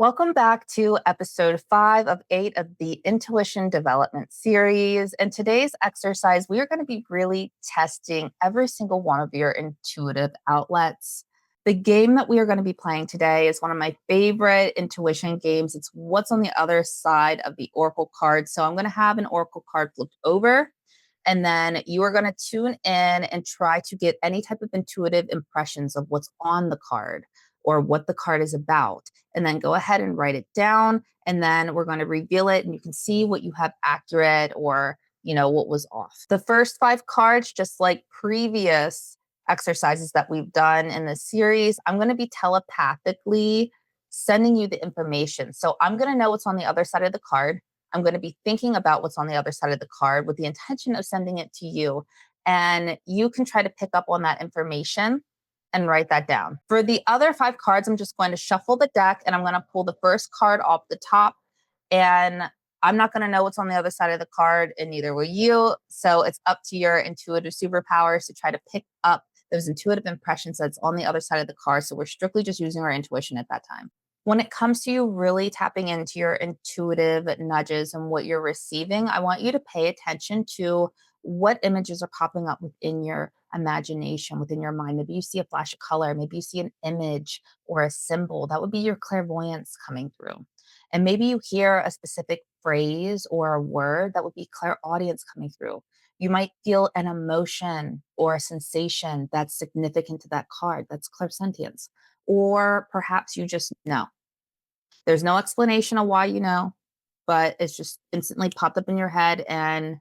Welcome back to episode 5 of 8 of the Intuition Development Series. In today's exercise, we are going to be really testing every single one of your intuitive outlets. The game that we are going to be playing today is one of my favorite intuition games. It's what's on the other side of the Oracle card. So I'm going to have an Oracle card flipped over, and then you are going to tune in and try to get any type of intuitive impressions of what's on the card or what the card is about. And then go ahead and write it down. And then we're going to reveal it, and you can see what you have accurate or, what was off. The first 5 cards, just like previous exercises that we've done in this series, I'm going to be telepathically sending you the information. So I'm going to know what's on the other side of the card. I'm going to be thinking about what's on the other side of the card with the intention of sending it to you. And you can try to pick up on that information and write that down. For the other 5 cards, I'm just going to shuffle the deck, and I'm going to pull the first card off the top. And I'm not going to know what's on the other side of the card, and neither will you. So it's up to your intuitive superpowers to try to pick up those intuitive impressions that's on the other side of the card. So we're strictly just using our intuition at that time. When it comes to you really tapping into your intuitive nudges and what you're receiving, I want you to pay attention to what images are popping up within your imagination, within your mind. Maybe you see a flash of color, maybe you see an image or a symbol. That would be your clairvoyance coming through. And maybe you hear a specific phrase or a word. That would be clairaudience coming through. You might feel an emotion or a sensation that's significant to that card. That's clairsentience. Or perhaps you just know. There's no explanation of why you know, but it's just instantly popped up in your head, and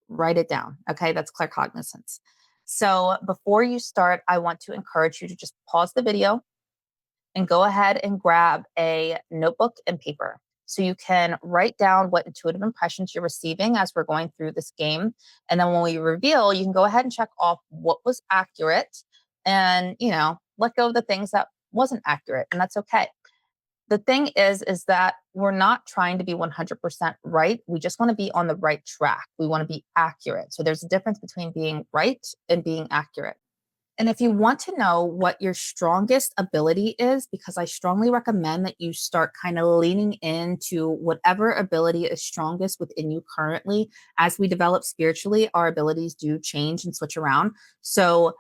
write it down. Okay, that's claircognizance. So before you start, I want to encourage you to just pause the video and go ahead and grab a notebook and paper so you can write down what intuitive impressions you're receiving as we're going through this game. And then when we reveal, you can go ahead and check off what was accurate and, let go of the things that wasn't accurate. And that's okay. The thing is that we're not trying to be 100% right. We just want to be on the right track. We want to be accurate. So there's a difference between being right and being accurate. And if you want to know what your strongest ability is, because I strongly recommend that you start kind of leaning into whatever ability is strongest within you currently. As we develop spiritually, our abilities do change and switch around. So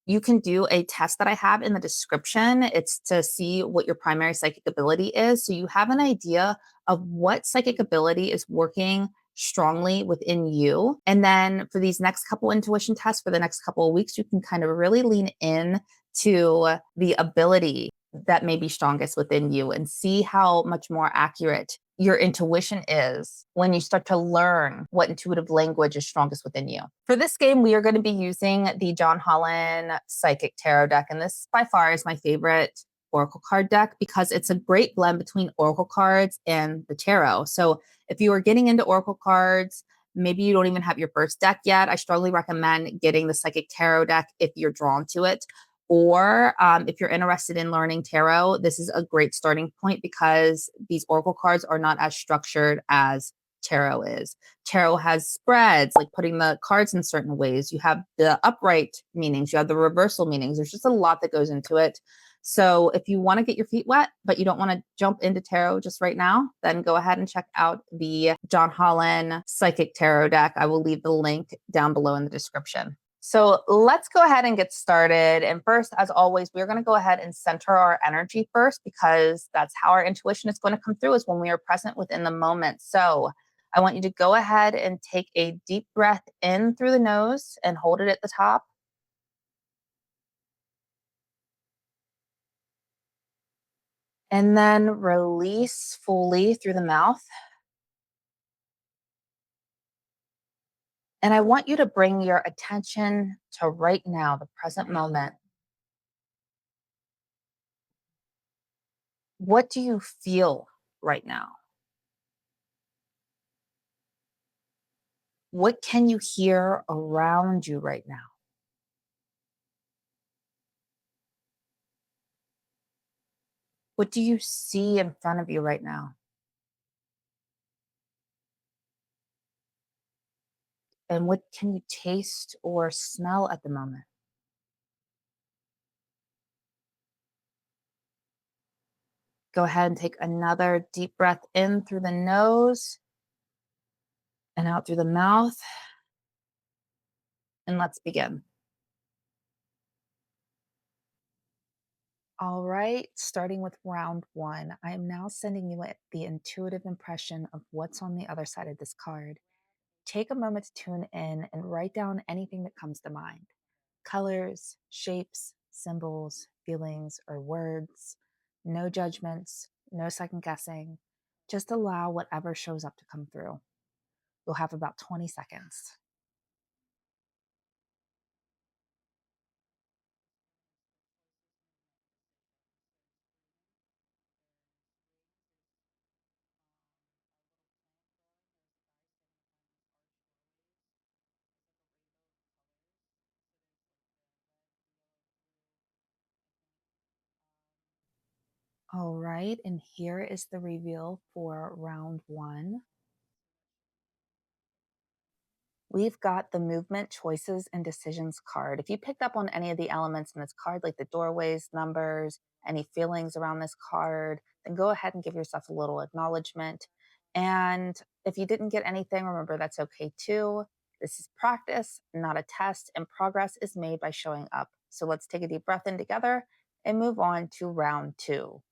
you can do a test that I have in the description. It's to see what your primary psychic ability is. So you have an idea of what psychic ability is working strongly within you. And then for these next couple intuition tests for the next couple of weeks, you can kind of really lean in to the ability that may be strongest within you and see how much more accurate your intuition is when you start to learn what intuitive language is strongest within you. For this game, we are going to be using the John Holland Psychic Tarot deck. And this by far is my favorite Oracle card deck because it's a great blend between Oracle cards and the tarot. So if you are getting into Oracle cards, maybe you don't even have your first deck yet, I strongly recommend getting the Psychic Tarot deck if you're drawn to it. Or if you're interested in learning tarot, this is a great starting point because these oracle cards are not as structured as tarot is. Tarot has spreads, like putting the cards in certain ways. You have the upright meanings, you have the reversal meanings. There's just a lot that goes into it. So if you want to get your feet wet, but you don't want to jump into tarot just right now, then go ahead and check out the John Holland Psychic Tarot deck. I will leave the link down below in the description. So let's go ahead and get started. And first, as always, we're going to go ahead and center our energy first because that's how our intuition is going to come through is when we are present within the moment. So I want you to go ahead and take a deep breath in through the nose and hold it at the top. And then release fully through the mouth. And I want you to bring your attention to right now, the present moment. What do you feel right now? What can you hear around you right now? What do you see in front of you right now? And what can you taste or smell at the moment? Go ahead and take another deep breath in through the nose and out through the mouth. And let's begin. All right, starting with round one, I am now sending you the intuitive impression of what's on the other side of this card. Take a moment to tune in and write down anything that comes to mind: colors, shapes, symbols, feelings, or words. No judgments, no second guessing. Just allow whatever shows up to come through. You'll have about 20 seconds. All right, and here is the reveal for round one. We've got the movement, choices, and decisions card. If you picked up on any of the elements in this card, like the doorways, numbers, any feelings around this card, then go ahead and give yourself a little acknowledgement. And if you didn't get anything, remember that's okay too. This is practice, not a test, and progress is made by showing up. So let's take a deep breath in together and move on to round two.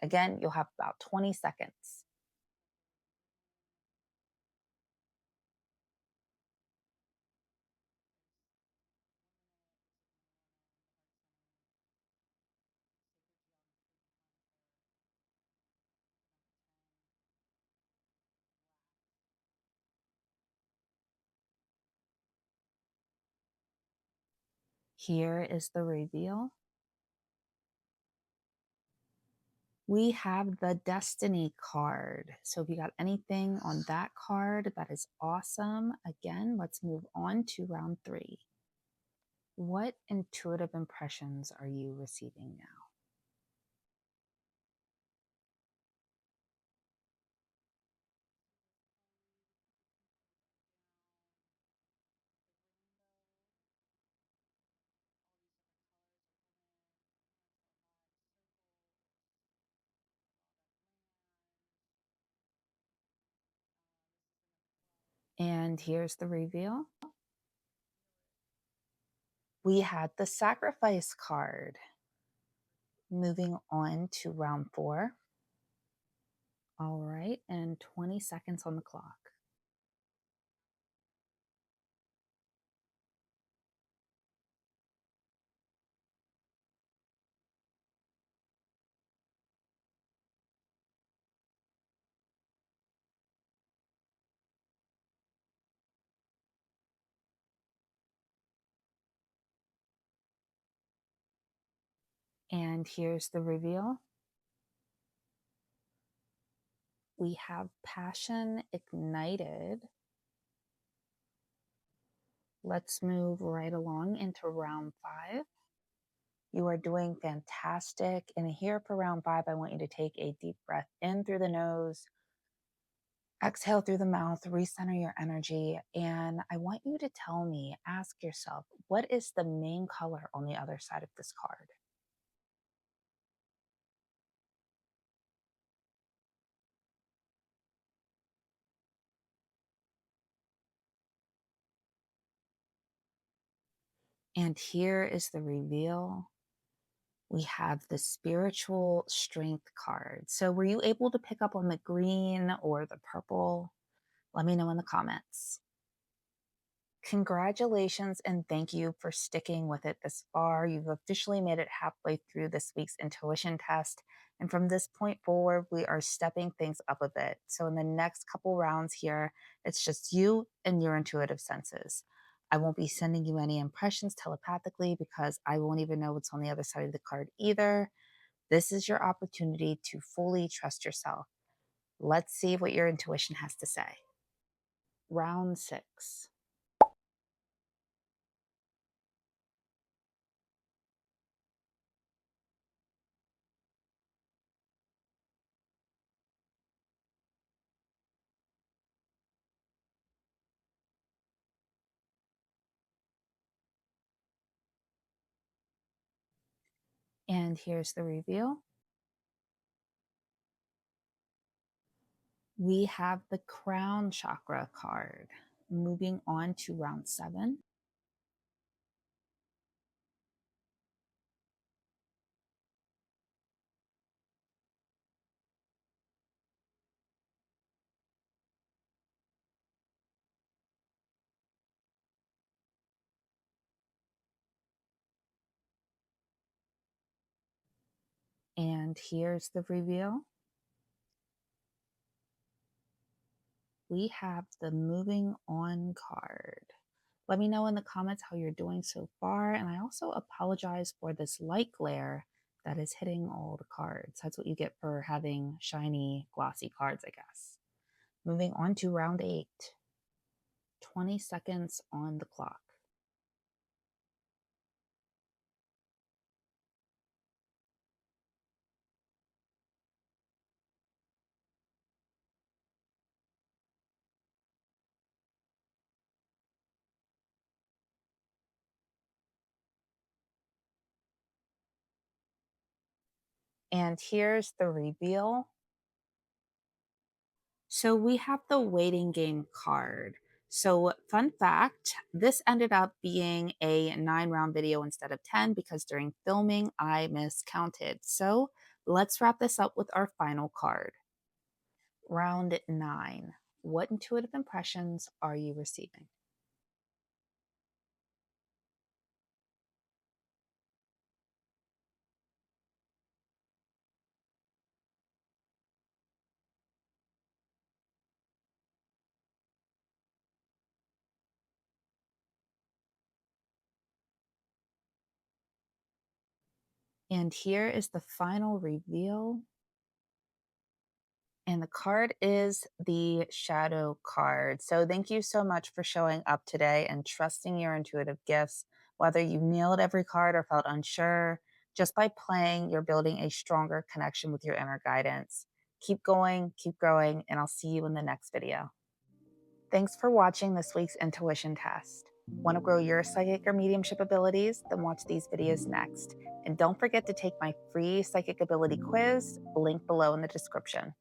Again, you'll have about 20 seconds. Here is the reveal. We have the Destiny card. So if you got anything on that card, that is awesome. Again, let's move on to round three. What intuitive impressions are you receiving now? And here's the reveal. We had the Sacrifice card. Moving on to round four. All right, and 20 seconds on the clock. And here's the reveal. We have Passion Ignited. Let's move right along into round five. You are doing fantastic. And here for round five, I want you to take a deep breath in through the nose, exhale through the mouth, recenter your energy. And I want you to tell me, ask yourself, what is the main color on the other side of this card? And here is the reveal. We have the spiritual strength card. So, were you able to pick up on the green or the purple? Let me know in the comments. Congratulations and thank you for sticking with it this far. You've officially made it halfway through this week's intuition test. And from this point forward, we are stepping things up a bit. So, in the next couple rounds here, it's just you and your intuitive senses. I won't be sending you any impressions telepathically because I won't even know what's on the other side of the card either. This is your opportunity to fully trust yourself. Let's see what your intuition has to say. Round six. And here's the reveal. We have the crown chakra card. Moving on to round 7. And here's the reveal. We have the moving on card. Let me know in the comments how you're doing so far. And I also apologize for this light glare that is hitting all the cards. That's what you get for having shiny, glossy cards, I guess. Moving on to round 8. 20 seconds on the clock. And here's the reveal. So we have the waiting game card. So, fun fact, this ended up being a 9 round video instead of 10 because during filming I miscounted. So, let's wrap this up with our final card. Round 9. What intuitive impressions are you receiving? And here is the final reveal. And the card is the shadow card. So, thank you so much for showing up today and trusting your intuitive gifts. Whether you nailed every card or felt unsure, just by playing, you're building a stronger connection with your inner guidance. Keep going, keep growing, and I'll see you in the next video. Thanks for watching this week's intuition test. Want to grow your psychic or mediumship abilities? Then watch these videos next. And don't forget to take my free psychic ability quiz, link below in the description.